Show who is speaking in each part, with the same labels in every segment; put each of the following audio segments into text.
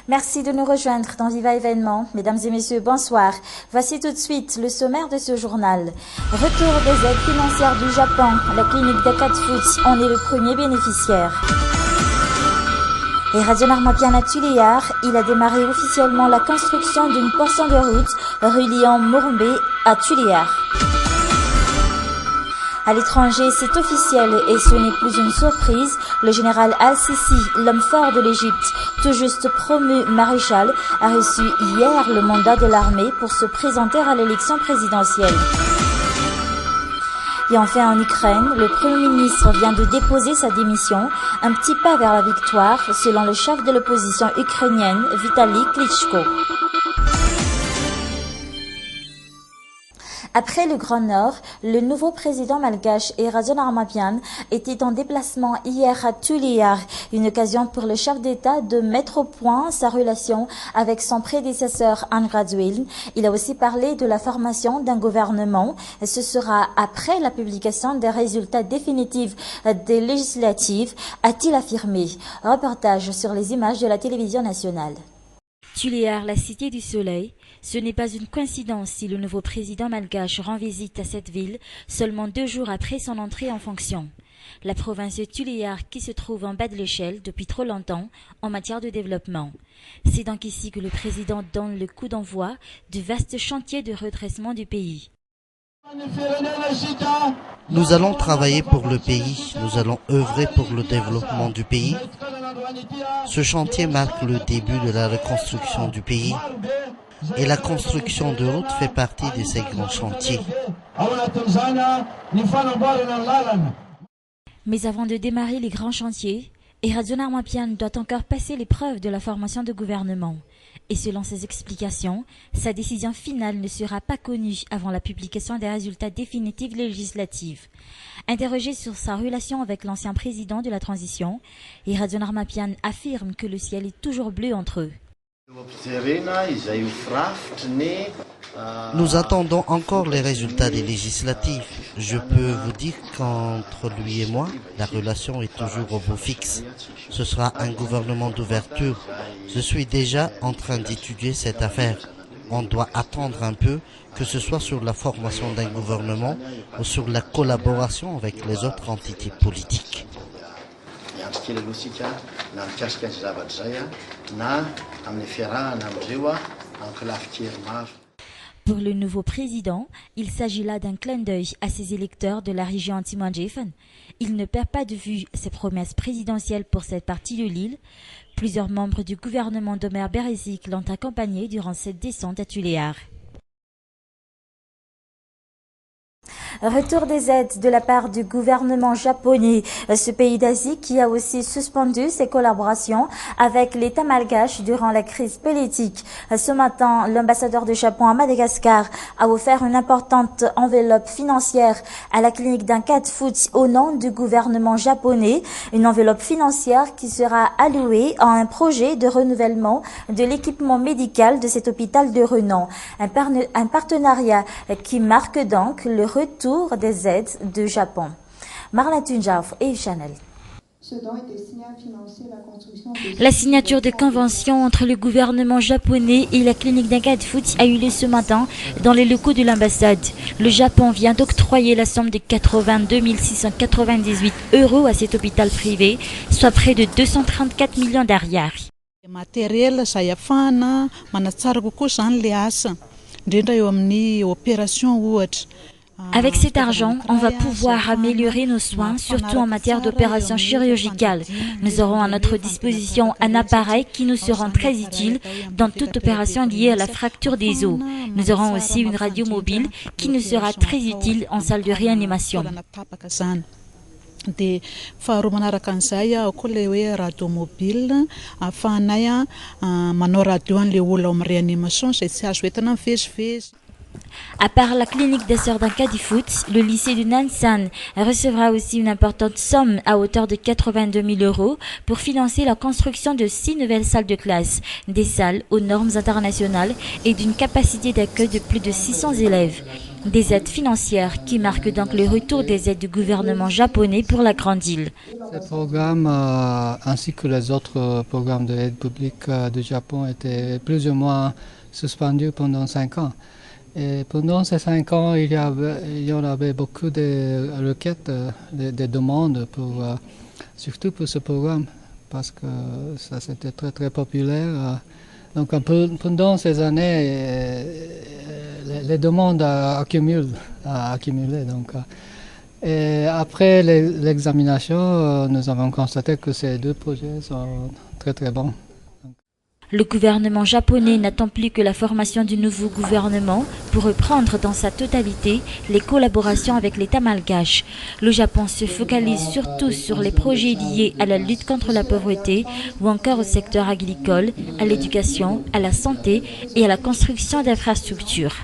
Speaker 1: Merci de nous rejoindre dans Viva Événement. Mesdames et messieurs, bonsoir. Voici tout de suite le sommaire de ce journal. Retour des aides financières du Japon. La clinique d'Akatsuki en est le premier bénéficiaire. Et Radio Narmapian à Tuléar, il a démarré officiellement la construction d'une portion de route reliant Morumbe à Tuléar. À l'étranger, c'est officiel et ce n'est plus une surprise. Le général Al-Sisi, l'homme fort de l'Égypte, tout juste promu maréchal, a reçu hier le mandat de l'armée pour se présenter à l'élection présidentielle. Et enfin en Ukraine, le Premier ministre vient de déposer sa démission, un petit pas vers la victoire, selon le chef de l'opposition ukrainienne, Vitaly Klitschko. Après le Grand Nord, le nouveau président malgache Erason Armapian était en déplacement hier à Tuléar, une occasion pour le chef d'État de mettre au point sa relation avec son prédécesseur An Raduil. Il a aussi parlé de la formation d'un gouvernement. Ce sera après la publication des résultats définitifs des législatives, a-t-il affirmé. Reportage sur les images de la télévision nationale.
Speaker 2: Tuléar, la cité du soleil, ce n'est pas une coïncidence si le nouveau président malgache rend visite à cette ville seulement 2 jours après son entrée en fonction. La province de Tuléar qui se trouve en bas de l'échelle depuis trop longtemps en matière de développement. C'est donc ici que le président donne le coup d'envoi du vaste chantier de redressement du pays.
Speaker 3: Nous allons travailler pour le pays, nous allons œuvrer pour le développement du pays. Ce chantier marque le début de la reconstruction du pays et la construction de routes fait partie de ces grands chantiers.
Speaker 2: Mais avant de démarrer les grands chantiers, Erason Armapian doit encore passer l'épreuve de la formation de gouvernement. Et selon ses explications, sa décision finale ne sera pas connue avant la publication des résultats définitifs législatifs. Interrogé sur sa relation avec l'ancien président de la transition, Erason Armapian affirme que le ciel est toujours bleu entre eux.
Speaker 3: Nous attendons encore les résultats des législatives. Je peux vous dire qu'entre lui et moi, la relation est toujours au beau fixe. Ce sera un gouvernement d'ouverture. Je suis déjà en train d'étudier cette affaire. On doit attendre un peu, que ce soit sur la formation d'un gouvernement ou sur la collaboration avec les autres entités politiques.
Speaker 2: Pour le nouveau président, il s'agit là d'un clin d'œil à ses électeurs de la région Timor-Jeffen. Il ne perd pas de vue ses promesses présidentielles pour cette partie de l'île. Plusieurs membres du gouvernement d'Omer Berezik l'ont accompagné durant cette descente à Tuléar.
Speaker 1: Retour des aides de la part du gouvernement japonais, ce pays d'Asie qui a aussi suspendu ses collaborations avec l'État malgache durant la crise politique. Ce matin, l'ambassadeur du Japon à Madagascar a offert une importante enveloppe financière à la clinique d'Akatsuki au nom du gouvernement japonais, une enveloppe financière qui sera allouée à un projet de renouvellement de l'équipement médical de cet hôpital de renom. Un partenariat qui marque donc le retour des aides du Japon. Marla Tunjaf et Chanel.
Speaker 2: La signature de convention entre le gouvernement japonais et la clinique d'Akatsuki a eu lieu ce matin dans les locaux de l'ambassade. Le Japon vient d'octroyer la somme de 82 698 € à cet hôpital privé, soit près de 234 millions d'ariary. Avec cet argent, on va pouvoir améliorer nos soins, surtout en matière d'opérations chirurgicales. Nous aurons à notre disposition un appareil qui nous sera très utile dans toute opération liée à la fracture des os. Nous aurons aussi une radio mobile qui nous sera très utile en salle de réanimation.
Speaker 4: De faharoa manaraka an'izay koa le hoe radio mobile ahafahanay manao radio an'le olona ao amin'ny réanimation izay tsy azo entina mivezivezy.
Speaker 2: À part la clinique des sœurs d'Ankadifoot, le lycée de Nansan recevra aussi une importante somme à hauteur de 82 000 € pour financer la construction de 6 nouvelles salles de classe, des salles aux normes internationales et d'une capacité d'accueil de plus de 600 élèves. Des aides financières qui marquent donc le retour des aides du gouvernement japonais pour la Grande Île.
Speaker 5: Ce programme, ainsi que les autres programmes d'aide publique du Japon, étaient plus ou moins suspendus pendant 5 ans. Et pendant ces 5 ans, il y en avait beaucoup de requêtes, des demandes, surtout pour ce programme, parce que ça c'était très très populaire. Donc pendant ces années, les demandes accumulent. Donc, et après l'examination, nous avons constaté que ces 2 projets sont très très bons.
Speaker 2: Le gouvernement japonais n'attend plus que la formation du nouveau gouvernement pour reprendre dans sa totalité les collaborations avec l'État malgache. Le Japon se focalise surtout sur les projets liés à la lutte contre la pauvreté ou encore au secteur agricole, à l'éducation, à la santé et à la construction d'infrastructures.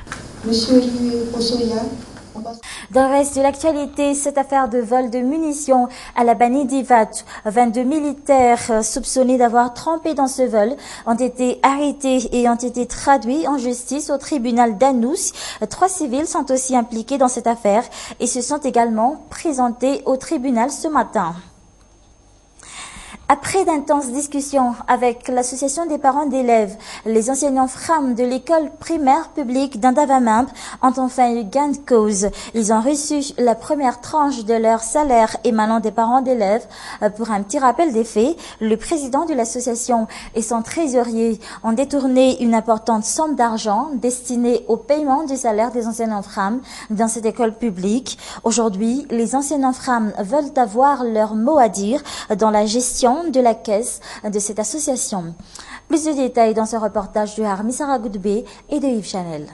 Speaker 1: Dans le reste de l'actualité, cette affaire de vol de munitions à la Bani Divat, 22 militaires soupçonnés d'avoir trempé dans ce vol ont été arrêtés et ont été traduits en justice au tribunal d'Anous. 3 civils sont aussi impliqués dans cette affaire et se sont également présentés au tribunal ce matin. Après d'intenses discussions avec l'association des parents d'élèves, les enseignants FRAM de l'école primaire publique d'Andavamimp ont enfin eu gain de cause. Ils ont reçu la première tranche de leur salaire émanant des parents d'élèves. Pour un petit rappel des faits, le président de l'association et son trésorier ont détourné une importante somme d'argent destinée au paiement du salaire des enseignants FRAM dans cette école publique. Aujourd'hui, les enseignants FRAM veulent avoir leur mot à dire dans la gestion de la caisse de cette association. Plus de détails dans ce reportage de Harmi Saragoudbé et de Yves Chanel.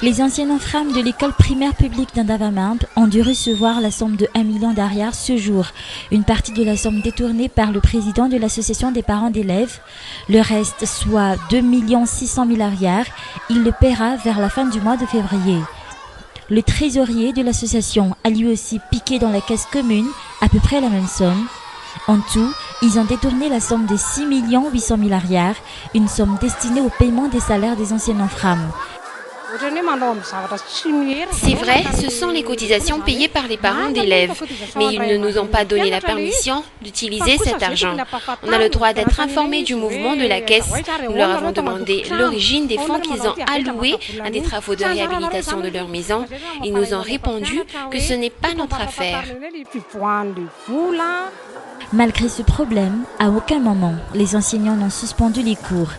Speaker 2: Les enseignants FRAM de l'école primaire publique d'Andavamimp ont dû recevoir la somme de 1 million d'arrières ce jour. Une partie de la somme détournée par le président de l'association des parents d'élèves. Le reste, soit 2 600 000 arrières, il le paiera vers la fin du mois de février. Le trésorier de l'association a lui aussi piqué dans la caisse commune à peu près la même somme. En tout, ils ont détourné la somme de 6 800 000 arrières, une somme destinée au paiement des salaires des enseignants FRAM.
Speaker 6: C'est vrai, ce sont les cotisations payées par les parents d'élèves, mais ils ne nous ont pas donné la permission d'utiliser cet argent. On a le droit d'être informé du mouvement de la caisse. Nous leur avons demandé l'origine des fonds qu'ils ont alloués à des travaux de réhabilitation de leur maison. Ils nous ont répondu que ce n'est pas notre affaire.
Speaker 2: Malgré ce problème, à aucun moment, les enseignants n'ont suspendu les cours.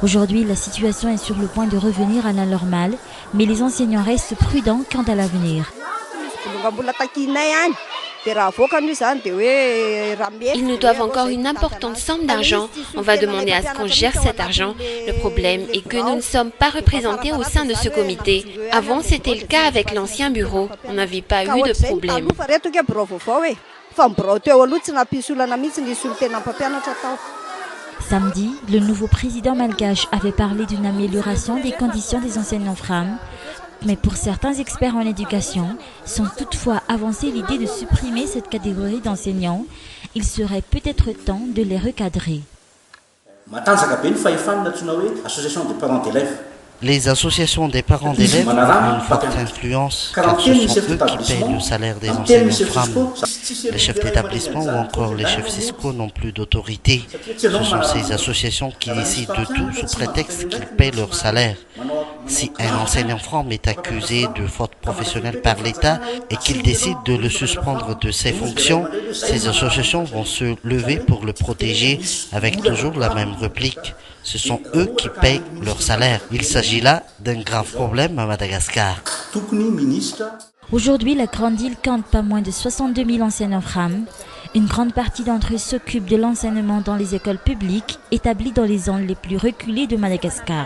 Speaker 2: Aujourd'hui, la situation est sur le point de revenir à la normale, mais les enseignants restent prudents quant à l'avenir.
Speaker 6: Ils nous doivent encore une importante somme d'argent. On va demander à ce qu'on gère cet argent. Le problème est que nous ne sommes pas représentés au sein de ce comité. Avant, c'était le cas avec l'ancien bureau. On n'avait pas eu de problème.
Speaker 2: Samedi, le nouveau président malgache avait parlé d'une amélioration des conditions des enseignants FRAM, mais pour certains experts en éducation, sont toutefois avancé l'idée de supprimer cette catégorie d'enseignants. Il serait peut-être temps de les recadrer.
Speaker 3: Les associations des parents d'élèves ont une forte influence car ce sont eux qui payent le salaire des enseignants FRAM. Les chefs d'établissement ou encore les chefs CISCO n'ont plus d'autorité. Ce sont ces associations qui décident de tout sous prétexte qu'ils payent leur salaire. Si un enseignant FRAM est accusé de faute professionnelle par l'État et qu'il décide de le suspendre de ses fonctions, ces associations vont se lever pour le protéger avec toujours la même réplique. Ce sont eux qui payent leur salaire. Il s'agit là d'un grave problème à Madagascar.
Speaker 2: Aujourd'hui, la Grande Île compte pas moins de 62 000 enseignants FRAM. Une grande partie d'entre eux s'occupent de l'enseignement dans les écoles publiques établies dans les zones les plus reculées de Madagascar.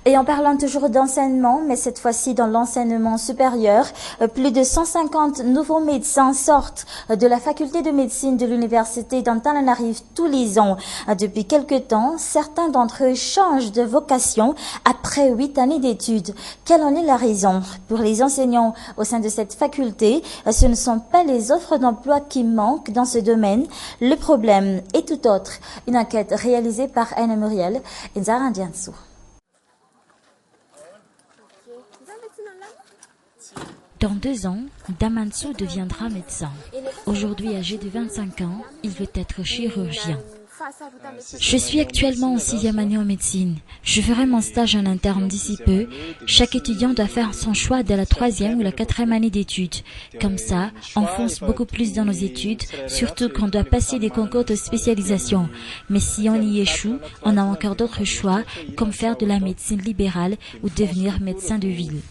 Speaker 1: Et en parlant toujours d'enseignement, mais cette fois-ci dans l'enseignement supérieur, plus de 150 nouveaux médecins sortent de la faculté de médecine de l'université d'Antananarivo tous les ans. Depuis quelque temps, certains d'entre eux changent de vocation après 8 années d'études. Quelle en est la raison? Pour les enseignants au sein de cette faculté, ce ne sont pas les offres d'emploi qui manquent dans ce domaine. Le problème est tout autre. Une enquête réalisée par Anne Muriel et Zara Ndiansou.
Speaker 2: Dans 2 ans, Damanso deviendra médecin. Aujourd'hui âgé de 25 ans, il veut être chirurgien. Je suis actuellement en 6e année en médecine. Je ferai mon stage en interne d'ici peu. Chaque étudiant doit faire son choix dès la 3e ou la 4e année d'études. Comme ça, on fonce beaucoup plus dans nos études, surtout quand on doit passer des concours de spécialisation. Mais si on y échoue, on a encore d'autres choix, comme faire de la médecine libérale ou devenir médecin de ville.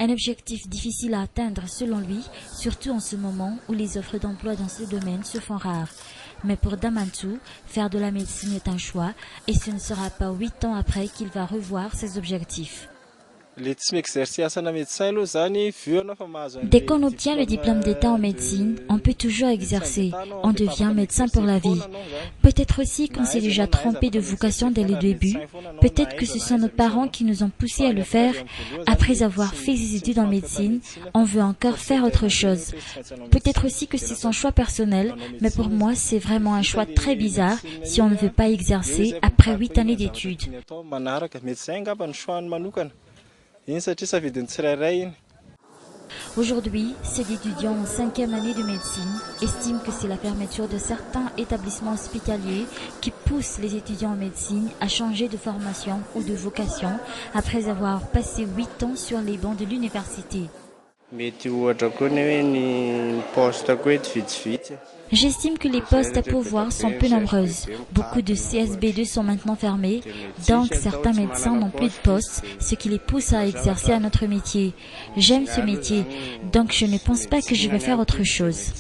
Speaker 2: Un objectif difficile à atteindre selon lui, surtout en ce moment où les offres d'emploi dans ce domaine se font rares. Mais pour Damanso, faire de la médecine est un choix et ce ne sera pas 8 ans après qu'il va revoir ses objectifs. Dès qu'on obtient le diplôme d'État en médecine, on peut toujours exercer. On devient médecin pour la vie. Peut-être aussi qu'on s'est déjà trompé de vocation dès le début. Peut-être que ce sont nos parents qui nous ont poussés à le faire. Après avoir fait ses études en médecine, on veut encore faire autre chose. Peut-être aussi que c'est son choix personnel, mais pour moi, c'est vraiment un choix très bizarre si on ne veut pas exercer après 8 années d'études. Aujourd'hui, ces étudiants en 5e année de médecine estiment que c'est la fermeture de certains établissements hospitaliers qui poussent les étudiants en médecine à changer de formation ou de vocation après avoir passé 8 ans sur les bancs de l'université. J'estime que les postes à pourvoir sont peu nombreuses. Beaucoup de CSB2 sont maintenant fermés, donc certains médecins n'ont plus de postes, ce qui les pousse à exercer un autre métier. J'aime ce métier, donc je ne pense pas que je vais faire autre chose.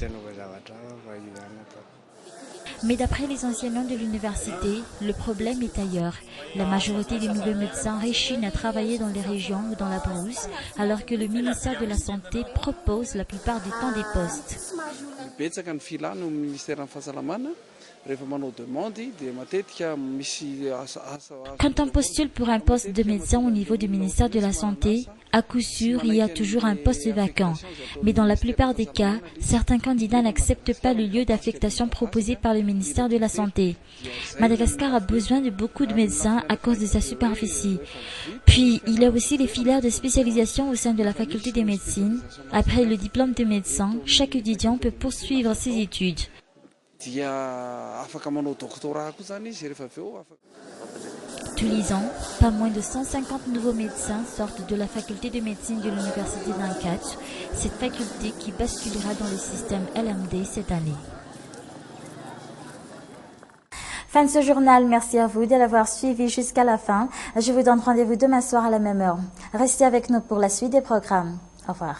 Speaker 2: Mais d'après les enseignants de l'université, le problème est ailleurs. La majorité des nouveaux médecins rechignent à travailler dans les régions ou dans la brousse, alors que le ministère de la Santé propose la plupart du temps des postes. Quand on postule pour un poste de médecin au niveau du ministère de la Santé, à coup sûr, il y a toujours un poste vacant. Mais dans la plupart des cas, certains candidats n'acceptent pas le lieu d'affectation proposé par le ministère de la Santé. Madagascar a besoin de beaucoup de médecins à cause de sa superficie. Puis, il y a aussi les filières de spécialisation au sein de la faculté de médecine. Après le diplôme de médecin, chaque étudiant peut poursuivre ses études. Tous les ans, pas moins de 150 nouveaux médecins sortent de la faculté de médecine de l'université d'Ankach, cette faculté qui basculera dans le système LMD cette année.
Speaker 1: Fin de ce journal, merci à vous de l'avoir suivi jusqu'à la fin. Je vous donne rendez-vous demain soir à la même heure. Restez avec nous pour la suite des programmes. Au revoir.